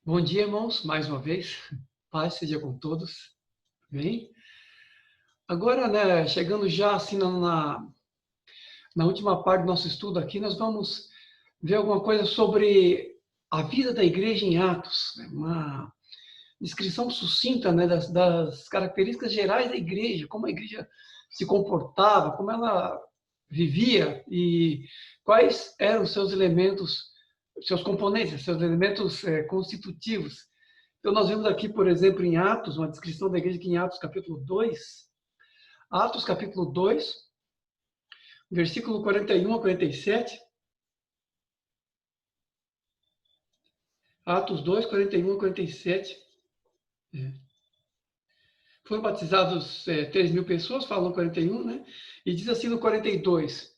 Bom dia, irmãos, mais uma vez. Paz seja com todos. Bem? Agora, né, chegando já assim na última parte do nosso estudo aqui, nós vamos ver alguma coisa sobre a vida da igreja em Atos, né? Uma descrição sucinta, né, das características gerais da igreja, como a igreja se comportava, como ela vivia e quais eram os seus elementos, seus componentes, seus elementos constitutivos. Então, nós vemos aqui, por exemplo, em Atos, uma descrição da igreja aqui em Atos, capítulo 2. Atos, capítulo 2, versículo 41 a 47. Atos 2, 41 a 47. É. Foram batizados 3.000 pessoas, falam 41, né? E diz assim no 42: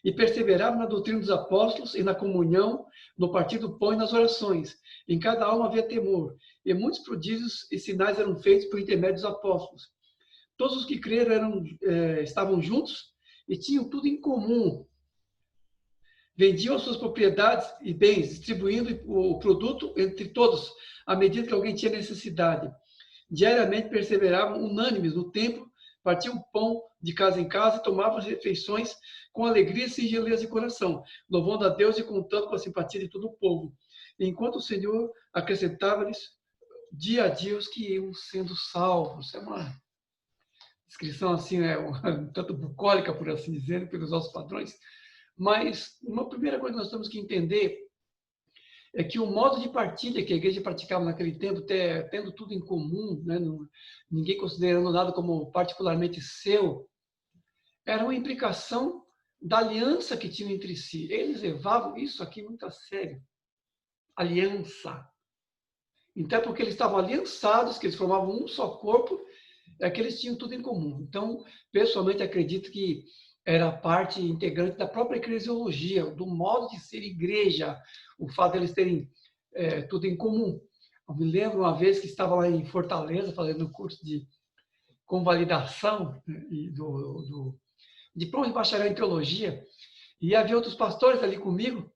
E perseveravam na doutrina dos apóstolos e na comunhão, no partir do pão e nas orações. Em cada alma havia temor, e muitos prodígios e sinais eram feitos por intermédio dos apóstolos. Todos os que creram estavam juntos e tinham tudo em comum. Vendiam suas propriedades e bens, distribuindo o produto entre todos, à medida que alguém tinha necessidade. Diariamente perseveravam unânimes no templo, partiam pão de casa em casa e tomavam as refeições com alegria e singeleza de coração, louvando a Deus e contando com a simpatia de todo o povo. Enquanto o Senhor acrescentava-lhes dia a dia os que iam sendo salvos. É uma descrição assim, um tanto bucólica, por assim dizer, pelos nossos padrões. Mas uma primeira coisa que nós temos que entender é que o modo de partilha que a igreja praticava naquele tempo, tendo tudo em comum, né, ninguém considerando nada como particularmente seu, era uma implicação da aliança que tinham entre si. Eles levavam isso aqui muito a sério. Aliança. Então, é porque eles estavam aliançados, que eles formavam um só corpo, é que eles tinham tudo em comum. Então, pessoalmente, acredito que era parte integrante da própria eclesiologia, do modo de ser igreja, o fato de eles terem tudo em comum. Eu me lembro uma vez que estava lá em Fortaleza, fazendo um curso de convalidação, né, do diploma de bacharel em teologia, e havia outros pastores ali comigo,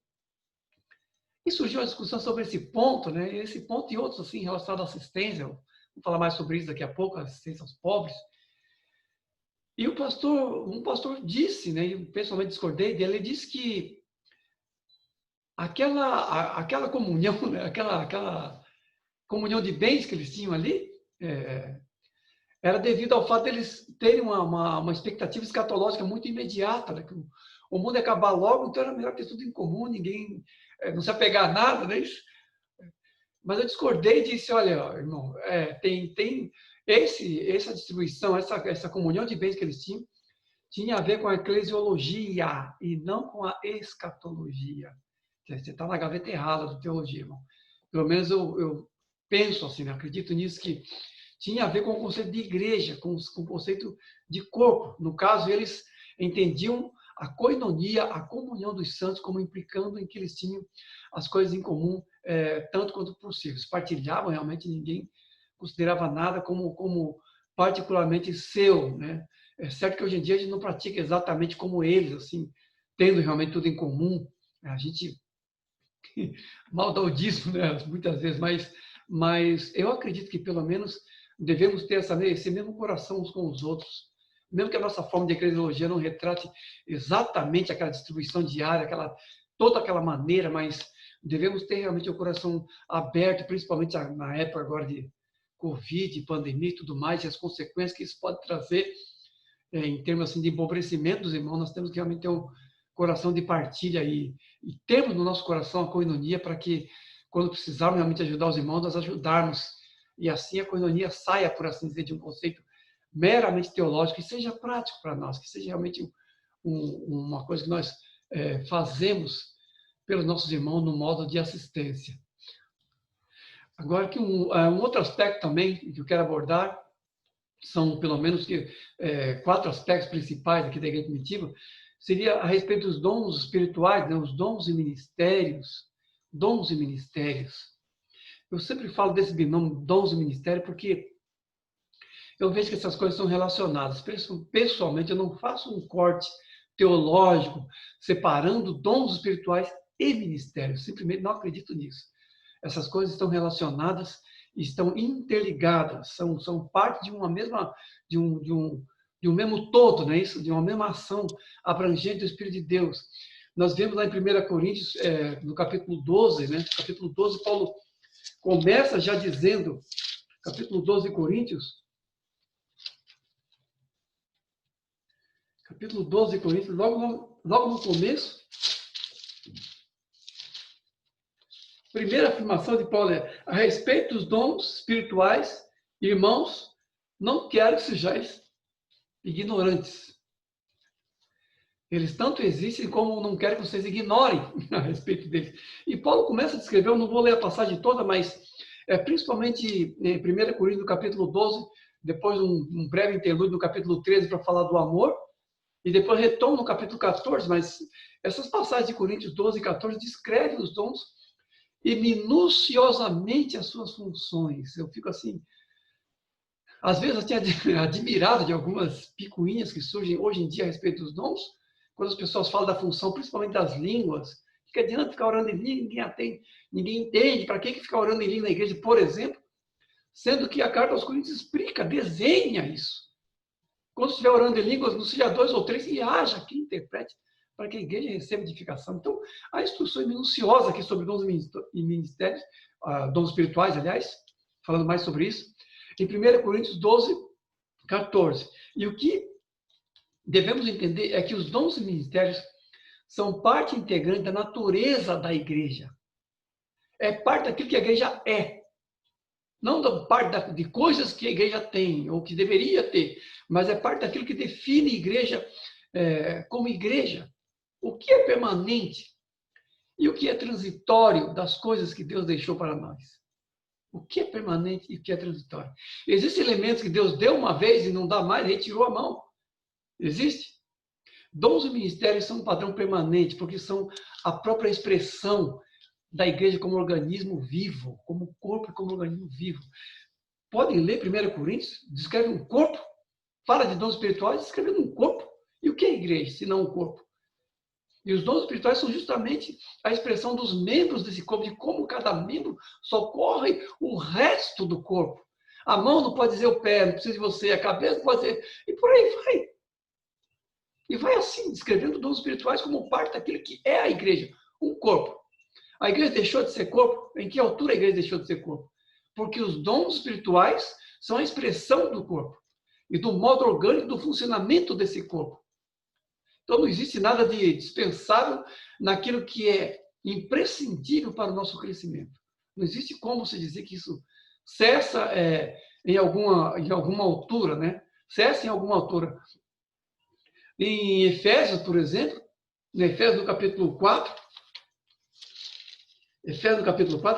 e surgiu uma discussão sobre esse ponto, né? Esse ponto e outros assim relacionados à assistência. Vou falar mais sobre isso daqui a pouco, a assistência aos pobres. E um pastor disse, né, e eu pessoalmente discordei dele, ele disse que aquela comunhão, né, aquela comunhão de bens que eles tinham ali, era devido ao fato deles terem uma expectativa escatológica muito imediata, né, que o mundo ia acabar logo, então era melhor ter tudo em comum, ninguém não se apegar a nada, né? Mas eu discordei e disse, olha, irmão, tem essa distribuição, essa comunhão de bens que eles tinha a ver com a eclesiologia e não com a escatologia. Você está na gaveta errada do teologia, irmão. Pelo menos eu penso assim, né? Acredito nisso, que tinha a ver com o conceito de igreja, com o conceito de corpo. No caso, eles entendiam a coinonia, a comunhão dos santos, como implicando em que eles tinham as coisas em comum, tanto quanto possível. Eles partilhavam, realmente ninguém considerava nada como particularmente seu, né? É certo que hoje em dia a gente não pratica exatamente como eles, assim, tendo realmente tudo em comum. A gente maldodismo, né, muitas vezes, mas eu acredito que pelo menos devemos ter esse mesmo coração uns com os outros. Mesmo que a nossa forma de eclesiologia não retrate exatamente aquela distribuição diária, toda aquela maneira, mas devemos ter realmente o coração aberto, principalmente na época agora de Covid, pandemia e tudo mais, e as consequências que isso pode trazer em termos assim, de empobrecimento dos irmãos. Nós temos que realmente ter um coração de partilha e termos no nosso coração a coinonia para que, quando precisarmos realmente ajudar os irmãos, nós ajudarmos. E assim a coinonia saia, por assim dizer, de um conceito meramente teológico e seja prático para nós, que seja realmente uma coisa que nós fazemos pelos nossos irmãos no modo de assistência. Agora, que um outro aspecto também que eu quero abordar são pelo menos 4 aspectos principais aqui da igreja primitiva, seria a respeito dos dons espirituais, né? Os dons e ministérios. Dons e ministérios. Eu sempre falo desse binômio dons e ministério porque eu vejo que essas coisas são relacionadas. Pessoalmente, eu não faço um corte teológico separando dons espirituais e ministérios. Simplesmente não acredito nisso. Essas coisas estão relacionadas, estão interligadas, são parte de uma mesma, de um mesmo todo, não é isso? De uma mesma ação abrangente do Espírito de Deus. Nós vemos lá em 1 Coríntios, no capítulo 12, né? Capítulo 12, Paulo começa já dizendo, capítulo 12 de Coríntios, capítulo 12 de Coríntios, logo no começo, a primeira afirmação de Paulo é: a respeito dos dons espirituais, irmãos, não quero que sejais ignorantes. Eles tanto existem como não quero que vocês ignorem a respeito deles. E Paulo começa a descrever, eu não vou ler a passagem toda, mas principalmente em 1 Coríntios, no capítulo 12, depois um breve interlúdio no capítulo 13 para falar do amor, e depois retoma no capítulo 14, mas essas passagens de Coríntios 12 e 14 descrevem os dons e minuciosamente as suas funções. Eu fico assim, às vezes até admirado de algumas picuinhas que surgem hoje em dia a respeito dos dons, quando as pessoas falam da função, principalmente das línguas. Que adianta ficar orando em língua, ninguém entende para que ficar orando em língua na igreja, por exemplo, sendo que a carta aos Coríntios explica, desenha isso. Quando estiver orando em línguas, não seja 2 ou 3, e haja quem interprete para que a igreja receba edificação. Então, a instrução é minuciosa aqui sobre dons e ministérios, dons espirituais, aliás, falando mais sobre isso, em 1 Coríntios 12, 14. E o que devemos entender é que os dons e ministérios são parte integrante da natureza da igreja. É parte daquilo que a igreja é. Não da parte de coisas que a igreja tem, ou que deveria ter, mas é parte daquilo que define a igreja como igreja. O que é permanente e o que é transitório das coisas que Deus deixou para nós. O que é permanente e o que é transitório. Existem elementos que Deus deu uma vez e não dá mais, retirou a mão. Existe? Dons e ministérios são um padrão permanente, porque são a própria expressão da igreja como organismo vivo, como corpo e como organismo vivo. Podem ler 1 Coríntios, descreve um corpo, fala de dons espirituais, descrevendo um corpo. E o que é a igreja, se não um corpo? E os dons espirituais são justamente a expressão dos membros desse corpo, de como cada membro socorre o resto do corpo. A mão não pode dizer o pé, não precisa de você, a cabeça não pode dizer... E por aí vai. E vai assim, descrevendo dons espirituais como parte daquilo que é a igreja, um corpo. A igreja deixou de ser corpo? Em que altura a igreja deixou de ser corpo? Porque os dons espirituais são a expressão do corpo e do modo orgânico do funcionamento desse corpo. Então, não existe nada de dispensável naquilo que é imprescindível para o nosso crescimento. Não existe como se dizer que isso cessa em alguma altura, né? Cessa em alguma altura. Em Efésios, por exemplo, no Efésios, no capítulo 4,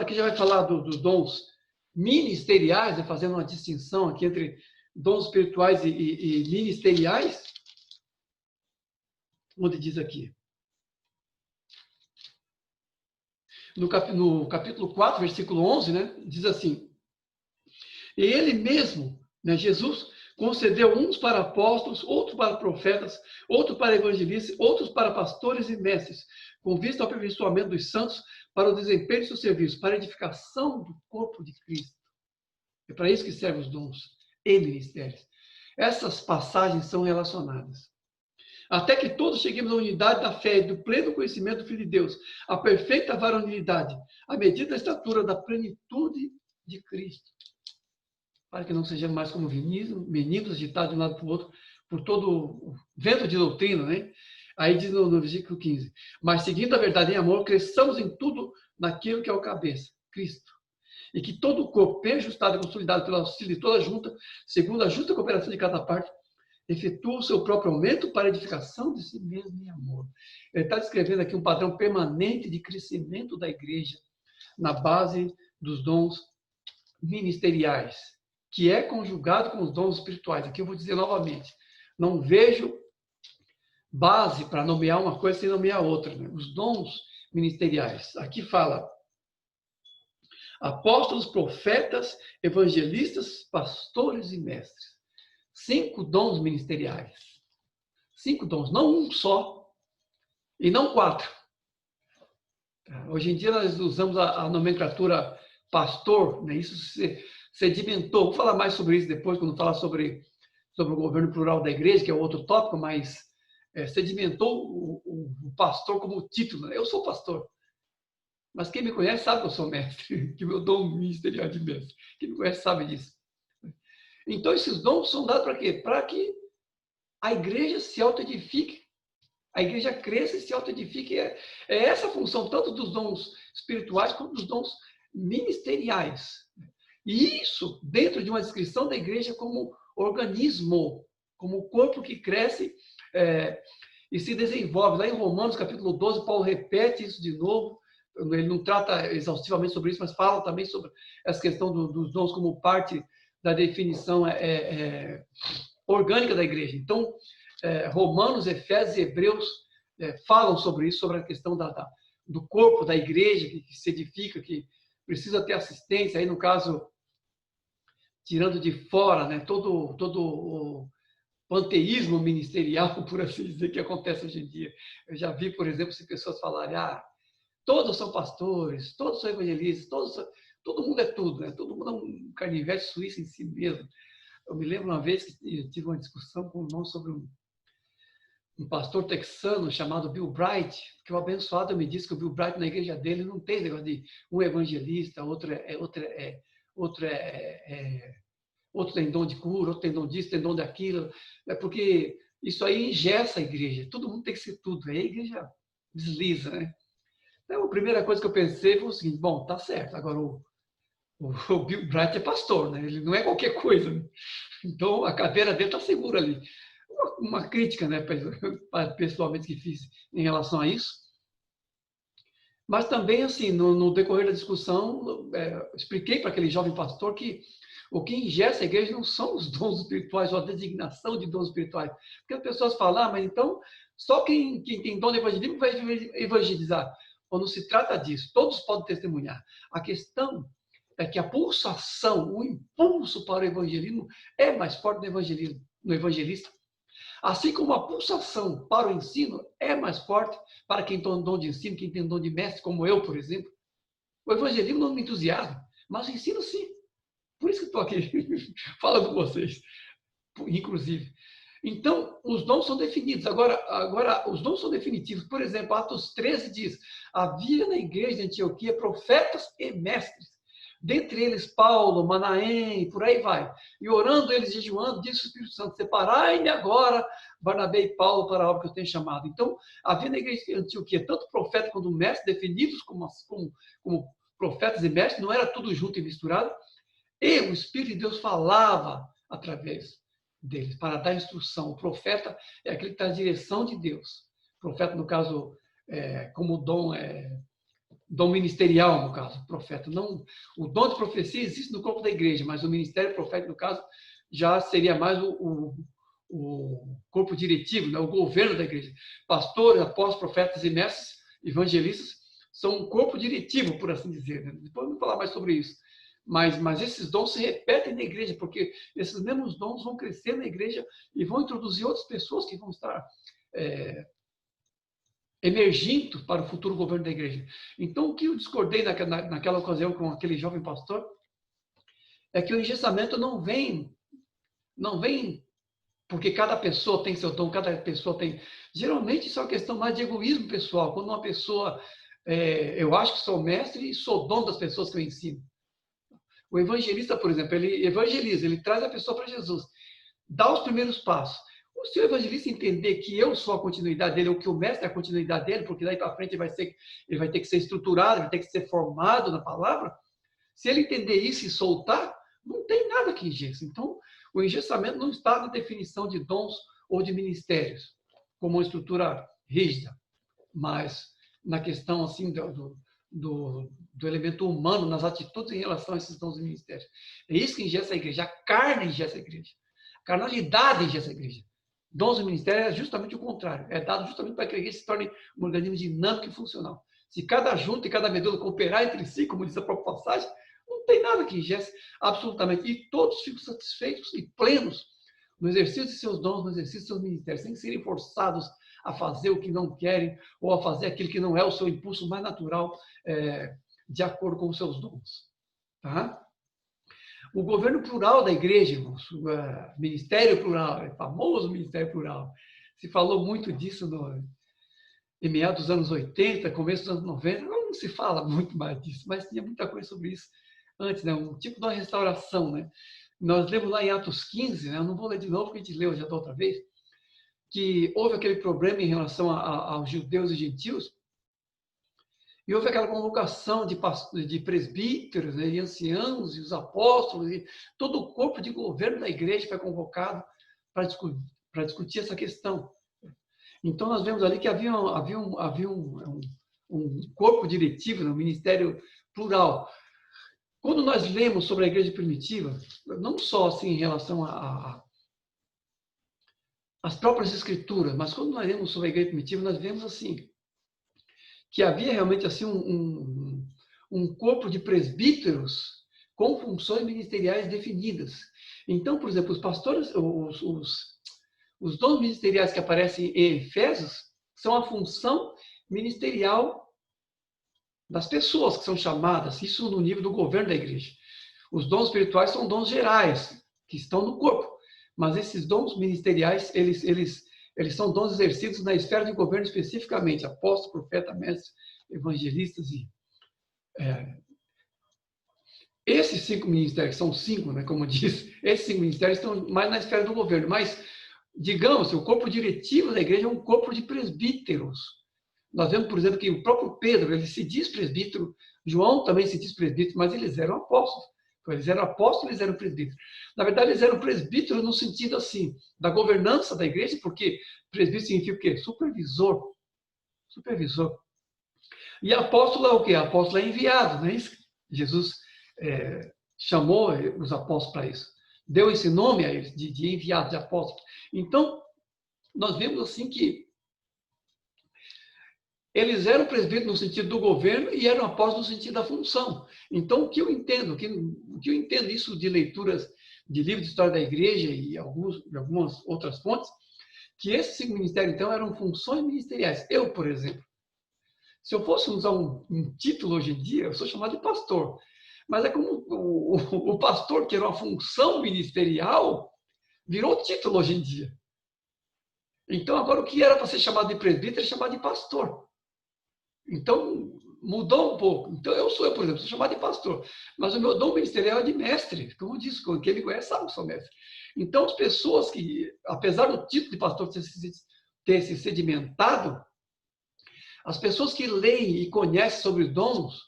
aqui já vai falar dos dons ministeriais, né, fazendo uma distinção aqui entre dons espirituais e ministeriais, onde diz aqui. No capítulo 4, versículo 11, né, diz assim: e ele mesmo, né, Jesus, concedeu uns para apóstolos, outros para profetas, outros para evangelistas, outros para pastores e mestres, com vista ao aperfeiçoamento dos santos, para o desempenho do seu serviço, para a edificação do corpo de Cristo. É para isso que servem os dons e ministérios. Essas passagens são relacionadas. Até que todos cheguemos à unidade da fé e do pleno conhecimento do Filho de Deus, a perfeita varonilidade, à medida da estatura da plenitude de Cristo. Para que não sejamos mais como meninos agitados de um lado para o outro por todo o vento de doutrina, né? Aí diz no versículo 15: mas seguindo a verdade em amor, cresçamos em tudo naquilo que é o cabeça, Cristo. E que todo o corpo, bem ajustado e consolidado pelo auxílio de toda a junta, segundo a justa cooperação de cada parte, efetua o seu próprio aumento para a edificação de si mesmo em amor. Ele está descrevendo aqui um padrão permanente de crescimento da igreja na base dos dons ministeriais, que é conjugado com os dons espirituais. Aqui eu vou dizer novamente, não vejo base para nomear uma coisa sem nomear outra, né? Os dons ministeriais. Aqui fala apóstolos, profetas, evangelistas, pastores e mestres. 5 dons ministeriais. 5 dons, não um só. E não 4. Hoje em dia nós usamos a nomenclatura pastor, né? Isso sedimentou. Vou falar mais sobre isso depois, quando falar sobre o governo plural da igreja, que é outro tópico, mas sedimentou o pastor como título. Né? Eu sou pastor. Mas quem me conhece sabe que eu sou mestre, que meu dom ministerial de mestre. Quem me conhece sabe disso. Então, esses dons são dados para quê? Para que a igreja se auto-edifique, a igreja cresça e se auto-edifique. É essa a função tanto dos dons espirituais quanto dos dons ministeriais. E isso dentro de uma descrição da igreja como organismo, como corpo que cresce e se desenvolve. Lá em Romanos, capítulo 12, Paulo repete isso de novo. Ele não trata exaustivamente sobre isso, mas fala também sobre essa questão dos dons como parte da definição orgânica da igreja. Então, Romanos, Efésios e Hebreus falam sobre isso, sobre a questão do corpo da igreja, que se edifica, que precisa ter assistência. Aí, no caso, tirando de fora, né, todo o panteísmo ministerial, por assim dizer, que acontece hoje em dia. Eu já vi, por exemplo, se pessoas falarem, todos são pastores, todos são evangelistas, todo mundo é tudo, né? Todo mundo é um canivete suíço em si mesmo. Eu me lembro uma vez que eu tive uma discussão com um irmão sobre um pastor texano chamado Bill Bright, que o abençoado me disse que o Bill Bright na igreja dele não tem negócio de um evangelista, outro tem dom de cura, outro tem dom disso, tem dom daquilo, porque isso aí engessa a igreja. Todo mundo tem que ser tudo, aí a igreja desliza, né? Então, a primeira coisa que eu pensei foi o seguinte, bom, tá certo, agora o Bill Bright é pastor, né? Ele não é qualquer coisa, né? Então a cadeira dele está segura ali. Uma crítica, né, pessoalmente que fiz em relação a isso. Mas também, assim, no decorrer da discussão, expliquei para aquele jovem pastor que o que engessa a igreja não são os dons espirituais ou a designação de dons espirituais. Porque as pessoas falam, mas então só quem tem dom de evangelismo vai evangelizar. Ou não se trata disso, todos podem testemunhar. A questão é que a pulsação, o impulso para o evangelismo é mais forte no evangelista. Assim como a pulsação para o ensino é mais forte para quem tem dom de ensino, quem tem dom de mestre, como eu, por exemplo. O evangelismo não me entusiasma, mas o ensino sim. Por isso que estou aqui falando com vocês, inclusive. Então, os dons são definidos. Agora, os dons são definitivos. Por exemplo, Atos 13 diz, havia na igreja de Antioquia profetas e mestres. Dentre eles Paulo, Manaém, por aí vai. E orando eles, jejuando, disse o Espírito Santo, separai-me agora, Barnabé e Paulo, para a obra que eu tenho chamado. Então, havia na igreja de Antioquia tanto profeta quanto mestre, definidos como profetas e mestres, não era tudo junto e misturado. E o Espírito de Deus falava através deles, para dar instrução. O profeta é aquele que está na direção de Deus. O profeta, no caso, como dom ministerial, no caso, profeta. Não, o dom de profecia existe no corpo da igreja, mas o ministério profético, no caso, já seria mais o corpo diretivo, né? O governo da igreja. Pastores, apóstolos, profetas e mestres, evangelistas, são um corpo diretivo, por assim dizer. Né? Depois vamos falar mais sobre isso. Mas esses dons se repetem na igreja, porque esses mesmos dons vão crescer na igreja e vão introduzir outras pessoas que vão estar emergindo para o futuro governo da igreja. Então, o que eu discordei naquela ocasião com aquele jovem pastor é que o engessamento não vem porque cada pessoa tem seu dom, cada pessoa tem... Geralmente, isso é uma questão mais de egoísmo pessoal. Quando uma pessoa... eu acho que sou mestre e sou dono das pessoas que eu ensino. O evangelista, por exemplo, ele evangeliza, ele traz a pessoa para Jesus, dá os primeiros passos. Se o evangelista entender que eu sou a continuidade dele, ou que o mestre é a continuidade dele, porque daí para frente ele vai ter que ser estruturado, ele vai ter que ser formado na palavra, se ele entender isso e soltar, não tem nada que engessa. Então, o engessamento não está na definição de dons ou de ministérios, como uma estrutura rígida, mas na questão assim do elemento humano, nas atitudes em relação a esses dons e ministérios. É isso que engessa a igreja. A carne engessa a igreja. A carnalidade engessa a igreja. Dons e ministérios é justamente o contrário. É dado justamente para que a igreja se torne um organismo dinâmico e funcional. Se cada junta e cada medula cooperar entre si, como diz a própria passagem, não tem nada que engesse absolutamente. E todos ficam satisfeitos e plenos no exercício de seus dons, no exercício de seus ministérios, sem serem forçados a fazer o que não querem ou a fazer aquilo que não é o seu impulso mais natural, de acordo com os seus dons. Tá? O governo plural da igreja, irmãos, o ministério plural, o famoso ministério plural, se falou muito disso em meados dos anos 80, começo dos anos 90, não se fala muito mais disso, mas tinha muita coisa sobre isso antes, né? Um tipo de uma restauração, né? Nós lemos lá em Atos 15, né? Eu não vou ler de novo, porque a gente leu já da outra vez, que houve aquele problema em relação aos judeus e gentios, e houve aquela convocação de presbíteros, né, e anciãos, e os apóstolos, e todo o corpo de governo da igreja foi convocado para discutir essa questão. Então, nós vemos ali que havia um corpo diretivo, um ministério plural. Quando nós lemos sobre a igreja primitiva, não só assim em relação às próprias escrituras, mas quando nós lemos sobre a igreja primitiva, nós vemos assim que havia realmente assim um corpo de presbíteros com funções ministeriais definidas. Então, por exemplo, os pastores, os dons ministeriais que aparecem em Efésios são a função ministerial das pessoas que são chamadas, isso no nível do governo da igreja. Os dons espirituais são dons gerais, que estão no corpo, mas esses dons ministeriais, eles são dons exercidos na esfera de governo especificamente, apóstolo, profeta, mestre, evangelistas e... Esses 5 ministérios, são 5, né, como diz, esses 5 ministérios estão mais na esfera do governo, mas, digamos, o corpo diretivo da igreja é um corpo de presbíteros. Nós vemos, por exemplo, que o próprio Pedro, ele se diz presbítero, João também se diz presbítero, mas eles eram apóstolos. Então, eles eram apóstolos, eles eram presbíteros. Na verdade, eles eram presbíteros no sentido assim, da governança da igreja, porque presbítero significa o quê? Supervisor. Supervisor. E apóstolo é o quê? Apóstolo é enviado, não é isso? Jesus chamou os apóstolos para isso. Deu esse nome a eles, de enviados, de apóstolos. Então, nós vemos assim que eles eram presbíteros no sentido do governo e eram apóstolos no sentido da função. Então, o que eu entendo isso de leituras de livros de história da igreja e algumas outras fontes, que esses 5 ministérios, então, eram funções ministeriais. Eu, por exemplo, se eu fosse usar um título hoje em dia, eu sou chamado de pastor. Mas é como o pastor, que era uma função ministerial, virou título hoje em dia. Então, agora, o que era para ser chamado de presbítero é chamado de pastor. Então, mudou um pouco. Então, por exemplo, sou chamado de pastor, mas o meu dom ministerial é de mestre. Como eu disse, quem me conhece sabe que sou mestre. Então, as pessoas que, apesar do título de pastor ter se sedimentado, as pessoas que leem e conhecem sobre dons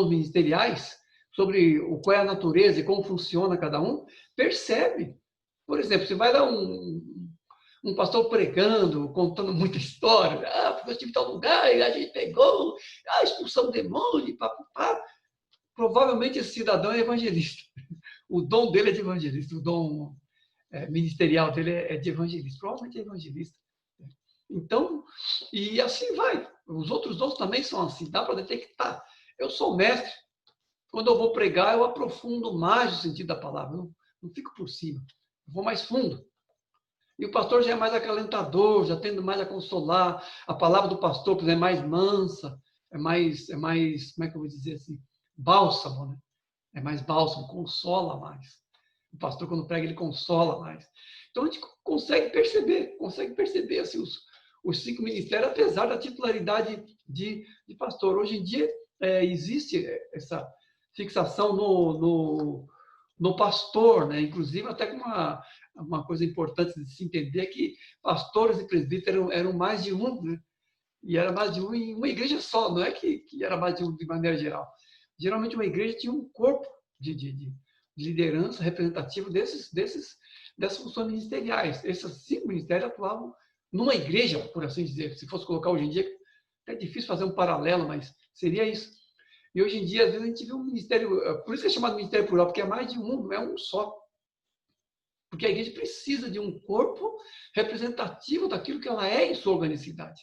ministeriais, sobre qual é a natureza e como funciona cada um, percebe. Por exemplo, você vai dar um pastor pregando, contando muita história, porque eu estive em tal lugar e a gente pegou, expulsão do demônio, papapá. Provavelmente esse cidadão é evangelista. O dom dele é de evangelista, o dom ministerial dele é de evangelista. Provavelmente é evangelista. Então, e assim vai. Os outros dons também são assim, dá para detectar. Eu sou mestre. Quando eu vou pregar, eu aprofundo mais o sentido da palavra. Não fico por cima. Eu vou mais fundo. E o pastor já é mais acalentador, já tende mais a consolar. A palavra do pastor, por exemplo, é mais mansa, é mais, como é que eu vou dizer assim? Bálsamo, né? É mais bálsamo, consola mais. O pastor, quando prega, ele consola mais. Então, a gente consegue perceber assim, os 5 ministérios, apesar da titularidade de pastor. Hoje em dia, existe essa fixação no pastor, né? Inclusive, até com uma coisa importante de se entender é que pastores e presbíteros eram mais de um, né? E era mais de um em uma igreja só, não é que era mais de um de maneira geral. Geralmente, uma igreja tinha um corpo de liderança representativo dessas funções ministeriais. Esses 5 ministérios atuavam numa igreja, por assim dizer. Se fosse colocar hoje em dia, é difícil fazer um paralelo, mas seria isso. E hoje em dia, às vezes, a gente vê um ministério, por isso que é chamado ministério plural, porque é mais de um, não é um só. Porque a igreja precisa de um corpo representativo daquilo que ela é em sua organicidade.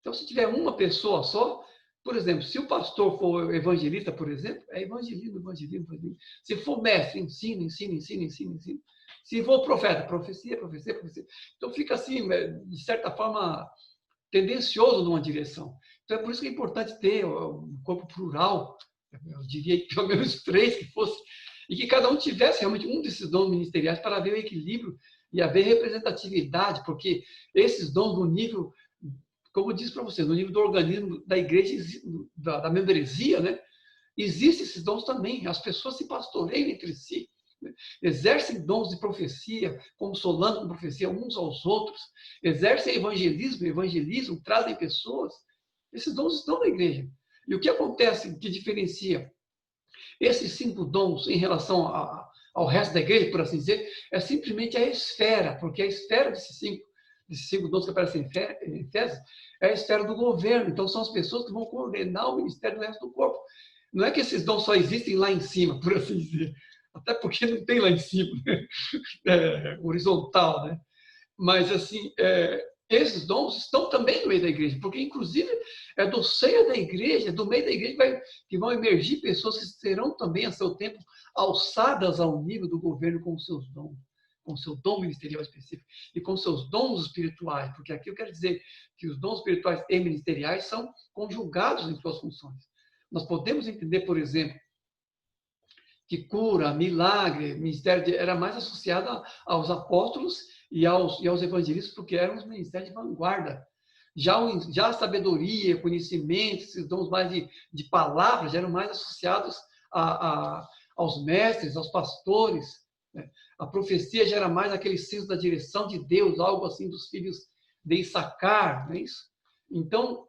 Então, se tiver uma pessoa só, Por exemplo, se o pastor for evangelista, por exemplo, é evangelismo, evangelismo, evangelismo. Se for mestre, ensina, ensina, ensina, ensina, ensina. Se for profeta, profecia, profecia, profecia. Então fica assim, de certa forma, tendencioso numa direção. Então é por isso que é importante ter um corpo plural, eu diria que pelo menos 3 que fosse, e que cada um tivesse realmente um desses dons ministeriais para haver o equilíbrio e haver representatividade, porque esses dons no nível, como eu disse para vocês, no nível do organismo da igreja, da membresia, né? Existem esses dons também, as pessoas se pastoreiam entre si, né? Exercem dons de profecia, consolando com profecia uns aos outros, exercem evangelismo, trazem pessoas. Esses dons estão na igreja. E o que acontece que diferencia esses 5 dons em relação ao resto da igreja, por assim dizer, é simplesmente a esfera, porque a esfera desses cinco dons que aparecem em Efésios é a esfera do governo. Então, são as pessoas que vão coordenar o ministério do resto do corpo. Não é que esses dons só existem lá em cima, por assim dizer. Até porque não tem lá em cima, né? Horizontal, né? Mas, assim, esses dons estão também no meio da igreja, porque, inclusive, é do seio da igreja, do meio da igreja, que vão emergir pessoas que serão também, a seu tempo, alçadas ao nível do governo com os seus dons, com o seu dom ministerial específico e com seus dons espirituais, porque aqui eu quero dizer que os dons espirituais e ministeriais são conjugados em suas funções. Nós podemos entender, por exemplo, que cura, milagre, ministério era mais associado aos apóstolos e aos evangelistas, porque eram os ministérios de vanguarda. Já a sabedoria, conhecimento, esses dons mais de palavras, eram mais associados aos mestres, aos pastores. Né? A profecia já era mais aquele senso da direção de Deus, algo assim dos filhos de Issacar, não é isso? Então,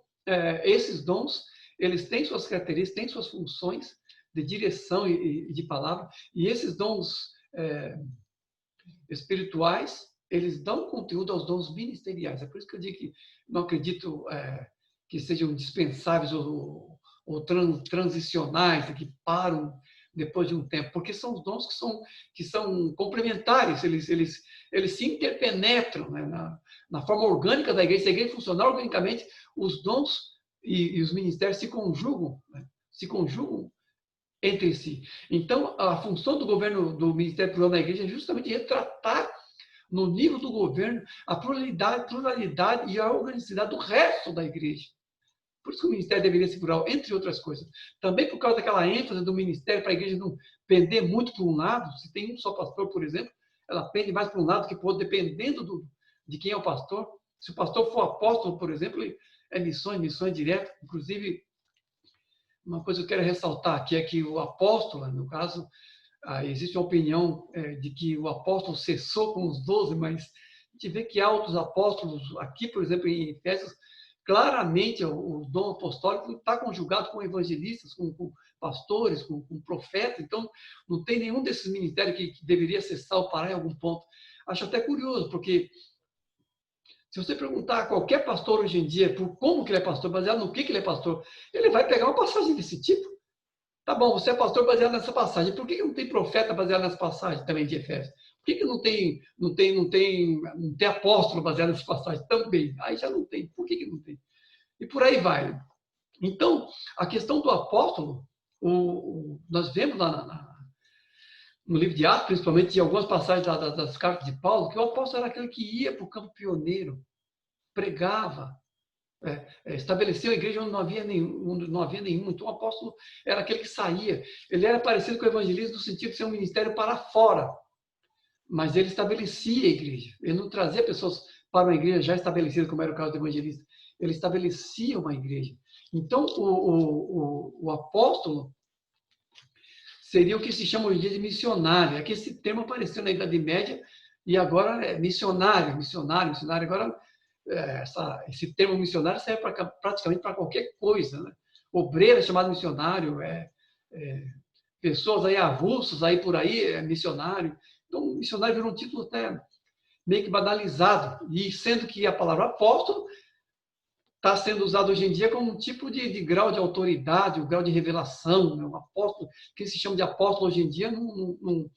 esses dons, eles têm suas características, têm suas funções de direção e de palavra, e esses dons espirituais, eles dão conteúdo aos dons ministeriais. É por isso que eu digo que não acredito que sejam dispensáveis ou transicionais, que param depois de um tempo, porque são os dons que são complementares, eles se interpenetram, né, na forma orgânica da igreja. Se a igreja funcionar organicamente, os dons e os ministérios se conjugam, né, entre si. Então, a função do governo, do Ministério Plural na Igreja é justamente retratar, no nível do governo, a pluralidade e a organicidade do resto da Igreja. Por isso que o Ministério deveria ser plural, entre outras coisas. Também por causa daquela ênfase do Ministério para a Igreja não pender muito para um lado. Se tem um só pastor, por exemplo, ela pende mais para um lado que para o outro, dependendo de quem é o pastor. Se o pastor for apóstolo, por exemplo, é missões diretas. Inclusive, uma coisa que eu quero ressaltar aqui é que o apóstolo, no caso, existe uma opinião de que o apóstolo cessou com os 12, mas a gente vê que há outros apóstolos, aqui, por exemplo, em Efésios, claramente o dom apostólico está conjugado com evangelistas, com pastores, com profetas. Então, não tem nenhum desses ministérios que deveria cessar ou parar em algum ponto. Acho até curioso, porque se você perguntar a qualquer pastor hoje em dia por como que ele é pastor, baseado no que ele é pastor, ele vai pegar uma passagem desse tipo. Tá bom, você é pastor baseado nessa passagem. Por que não tem profeta baseado nessa passagem também de Efésios? Por que não tem apóstolo baseado nessa passagem também? Aí já não tem. Por que não tem? E por aí vai. Então, a questão do apóstolo, nós vemos lá no livro de Atos, principalmente em algumas passagens das cartas de Paulo, que o apóstolo era aquele que ia para o campo pioneiro, pregava, estabeleceu a igreja onde não havia nenhum. Então, o apóstolo era aquele que saía. Ele era parecido com o evangelismo no sentido de ser um ministério para fora, mas ele estabelecia a igreja. Ele não trazia pessoas para uma igreja já estabelecida, como era o caso do evangelista. Ele estabelecia uma igreja. Então, o apóstolo seria o que se chama hoje em dia de missionário. É que esse termo apareceu na Idade Média e agora é missionário. Agora, esse termo missionário serve praticamente para qualquer coisa. Né? Obreiro é chamado missionário, pessoas aí avulsas aí por aí é missionário. Então, missionário virou um título até meio que banalizado. E sendo que a palavra apóstolo está sendo usado hoje em dia como um tipo de grau de autoridade, um grau de revelação. Né? Um apóstolo, quem se chama de apóstolo hoje em dia, não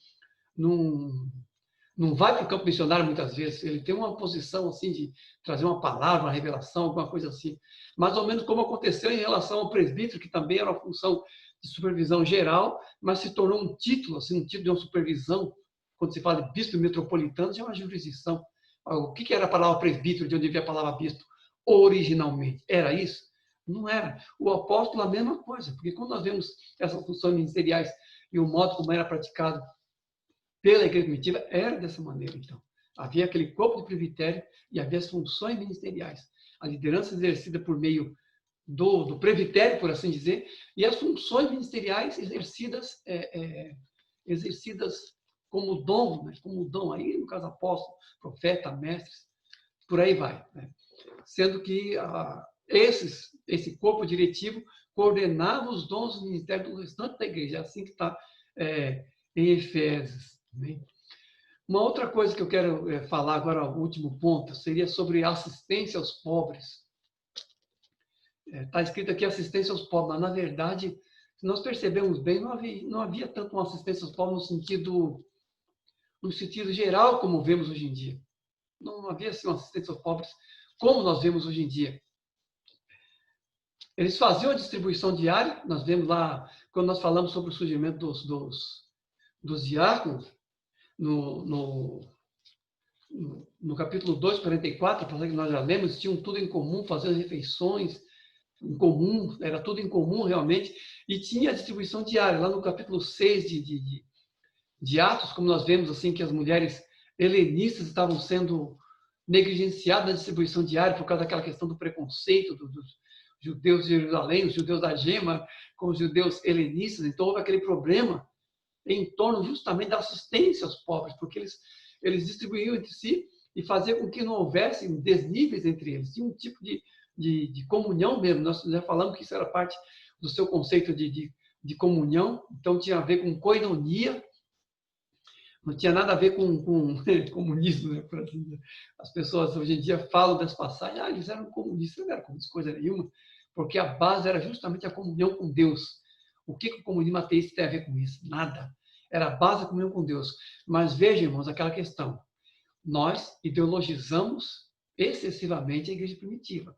não vai para o campo missionário muitas vezes, ele tem uma posição assim de trazer uma palavra, uma revelação, alguma coisa assim. Mais ou menos como aconteceu em relação ao presbítero, que também era uma função de supervisão geral, mas se tornou um título, assim, um título de uma supervisão. Quando se fala de bispo metropolitano, já é uma jurisdição. O que era a palavra presbítero, de onde veio a palavra bispo? Originalmente, era isso? Não era. O apóstolo, a mesma coisa, porque quando nós vemos essas funções ministeriais e o modo como era praticado pela igreja primitiva, era dessa maneira, então. Havia aquele corpo de presbitério e havia as funções ministeriais. A liderança exercida por meio do presbitério, por assim dizer, e as funções ministeriais exercidas como dom, né? Como dom, aí no caso apóstolo, profeta, mestres, por aí vai. Né? Sendo que esse corpo diretivo coordenava os dons do ministério do restante da igreja, é assim que está em Efésios. Né? Uma outra coisa que eu quero falar agora, o último ponto, seria sobre assistência aos pobres. Está escrito aqui assistência aos pobres, mas na verdade, se nós percebemos bem, não havia tanto uma assistência aos pobres no sentido geral como vemos hoje em dia. Não havia assim, uma assistência aos pobres como nós vemos hoje em dia. Eles faziam a distribuição diária, nós vemos lá, quando nós falamos sobre o surgimento dos diáconos, no capítulo 2, 44, que nós já lemos, tinham tudo em comum, fazendo refeições em comum, era tudo em comum realmente, e tinha a distribuição diária. Lá no capítulo 6 de Atos, como nós vemos assim que as mulheres helenistas estavam sendo negligenciadas na distribuição diária por causa daquela questão do preconceito dos judeus de Jerusalém, os judeus da Gema, com os judeus helenistas. Então houve aquele problema em torno justamente da assistência aos pobres, porque eles distribuíam entre si e faziam com que não houvesse desníveis entre eles. Tinha um tipo de comunhão mesmo. Nós já falamos que isso era parte do seu conceito de comunhão, então tinha a ver com koinonia, não tinha nada a ver com comunismo, né? As pessoas hoje em dia falam dessa passagem, eles eram comunistas, não era comunista coisa nenhuma, porque a base era justamente a comunhão com Deus. O que o comunismo ateísta tem a ver com isso? Nada. Era a base da comunhão com Deus. Mas veja, irmãos, aquela questão. Nós ideologizamos excessivamente a igreja primitiva.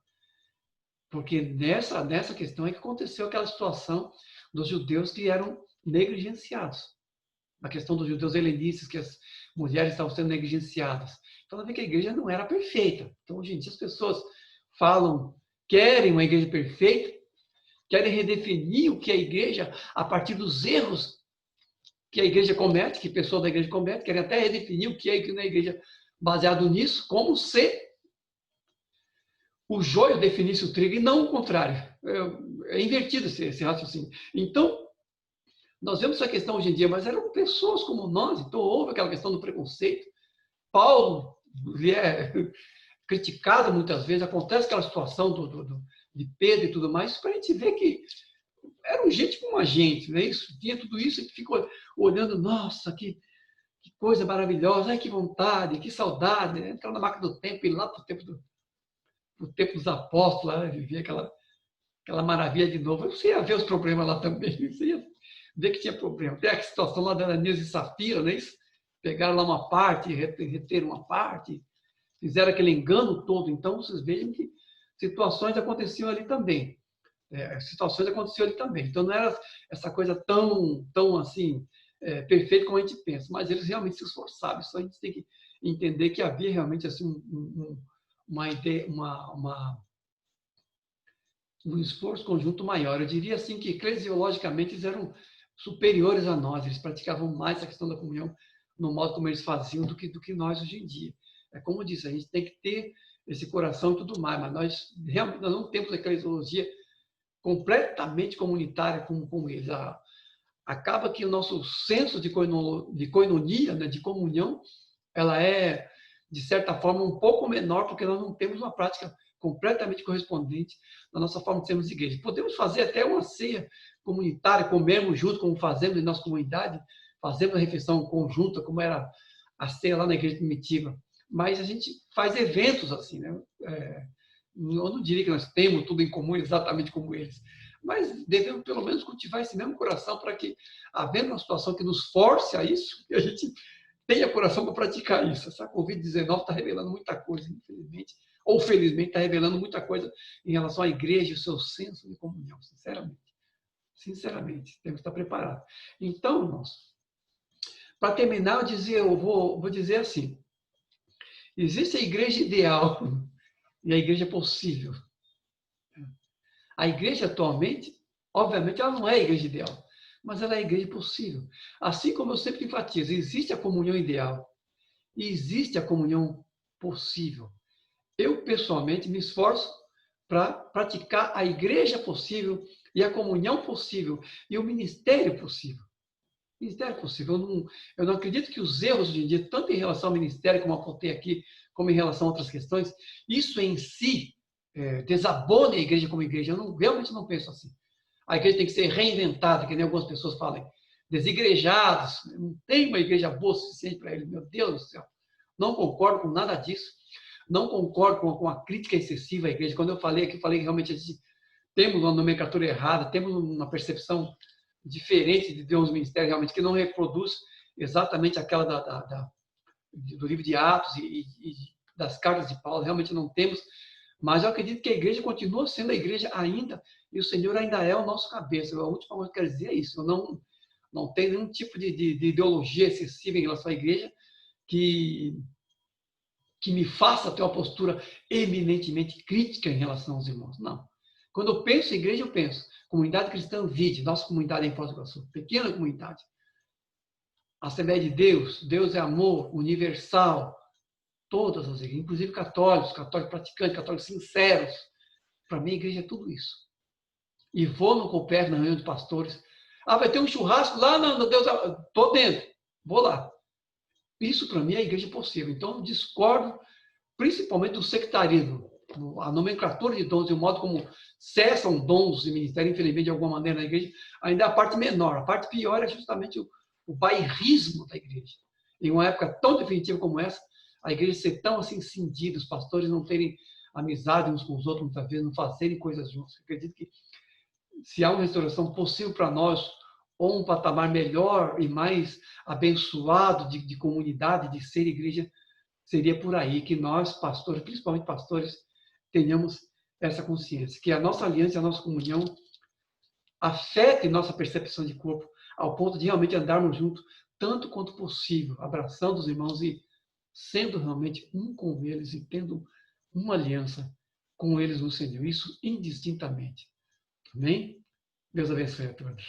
Porque nessa questão é que aconteceu aquela situação dos judeus que eram negligenciados. A questão dos judeus helenistas, que as mulheres estavam sendo negligenciadas. Então, vê que a igreja não era perfeita. Então, hoje em dia, as pessoas querem uma igreja perfeita, querem redefinir o que é a igreja a partir dos erros que a igreja comete, que pessoas da igreja cometem, querem até redefinir o que é e o que não é a igreja baseado nisso, como se o joio definisse o trigo e não o contrário. É invertido esse raciocínio. Então, nós vemos essa questão hoje em dia, mas eram pessoas como nós, então houve aquela questão do preconceito. Paulo ele é criticado muitas vezes, acontece aquela situação de Pedro e tudo mais, para a gente ver que eram gente como a gente, né? Tinha tudo isso, e ficou olhando, nossa, que coisa maravilhosa, ai, que vontade, que saudade, né? Entrar na máquina do tempo, ir lá para o tempo dos apóstolos, lá, viver aquela maravilha de novo. Você ia ver os problemas lá também, você ia ver que tinha problema. Tem a situação lá da Ananias e Safira, não é isso? Pegaram lá uma parte, reteram uma parte, fizeram aquele engano todo. Então, vocês vejam que situações aconteciam ali também. Então, não era essa coisa tão assim, perfeita como a gente pensa, mas eles realmente se esforçavam. Isso a gente tem que entender que havia realmente assim, uma ideia, um esforço conjunto maior. Eu diria assim que, eclesiologicamente, eles eram superiores a nós, eles praticavam mais a questão da comunhão no modo como eles faziam do que nós hoje em dia. É como eu disse, a gente tem que ter esse coração e tudo mais, mas nós realmente não temos a eclesiologia completamente comunitária como eles. Acaba que o nosso senso de coinonia, né, de comunhão, ela é, de certa forma, um pouco menor, porque nós não temos uma prática completamente correspondente na nossa forma de sermos igreja. Podemos fazer até uma ceia comunitária, comermos junto, como fazemos em nossa comunidade, fazemos a refeição conjunta, como era a ceia lá na igreja primitiva, mas a gente faz eventos assim, né? Eu não diria que nós temos tudo em comum exatamente como eles, mas devemos pelo menos cultivar esse mesmo coração para que, havendo uma situação que nos force a isso, que a gente tenha coração para praticar isso. Essa Covid-19 está revelando muita coisa, infelizmente, ou felizmente está revelando muita coisa em relação à igreja e o seu senso de comunhão, sinceramente. Sinceramente, temos que estar preparados. Então, irmãos, para terminar, eu vou dizer assim, existe a igreja ideal e a igreja possível. A igreja atualmente, obviamente, ela não é a igreja ideal, mas ela é a igreja possível. Assim como eu sempre enfatizo, existe a comunhão ideal e existe a comunhão possível. Eu, pessoalmente, me esforço para praticar a igreja possível e a comunhão possível e o ministério possível. Ministério possível. Eu não acredito que os erros hoje em dia, tanto em relação ao ministério, como eu apontei aqui, como em relação a outras questões, isso em si desabone a igreja como igreja. Eu realmente não penso assim. A igreja tem que ser reinventada, que nem algumas pessoas falam, desigrejados, não tem uma igreja boa o suficiente para eles. Meu Deus do céu. Não concordo com nada disso. Não concordo com a crítica excessiva à igreja. Quando eu falei aqui, falei que realmente a gente temos uma nomenclatura errada, temos uma percepção diferente de Deus ministério, realmente, que não reproduz exatamente aquela do livro de Atos e das cartas de Paulo. Realmente não temos. Mas eu acredito que a igreja continua sendo a igreja ainda, e o Senhor ainda é o nosso cabeça. A última coisa que eu quero dizer é isso. Eu não tenho nenhum tipo de ideologia excessiva em relação à igreja que me faça ter uma postura eminentemente crítica em relação aos irmãos. Não. Quando eu penso em igreja, eu penso comunidade cristã vide, nossa comunidade em Foz do Iguaçu, pequena comunidade. Assembleia de Deus, Deus é amor, universal, todas as igrejas, inclusive católicos praticantes, católicos sinceros. Para mim, a igreja é tudo isso. E vou no Copérnico, na reunião de pastores. Vai ter um churrasco lá no Deus. Estou dentro, vou lá. Isso, para mim, é a igreja possível. Então, discordo principalmente do sectarismo. A nomenclatura de dons e o modo como cessam dons e ministérios, infelizmente, de alguma maneira na igreja, ainda é a parte menor. A parte pior é justamente o bairrismo da igreja. Em uma época tão definitiva como essa, a igreja ser tão assim cindida, os pastores não terem amizade uns com os outros, muitas vezes, não fazerem coisas juntos. Eu acredito que se há uma restauração possível para nós, ou um patamar melhor e mais abençoado de comunidade, de ser igreja, seria por aí que nós, pastores, principalmente pastores, tenhamos essa consciência, que a nossa aliança, a nossa comunhão afete nossa percepção de corpo, ao ponto de realmente andarmos juntos, tanto quanto possível, abraçando os irmãos e sendo realmente um com eles e tendo uma aliança com eles no Senhor. Isso indistintamente. Amém? Deus abençoe a todos.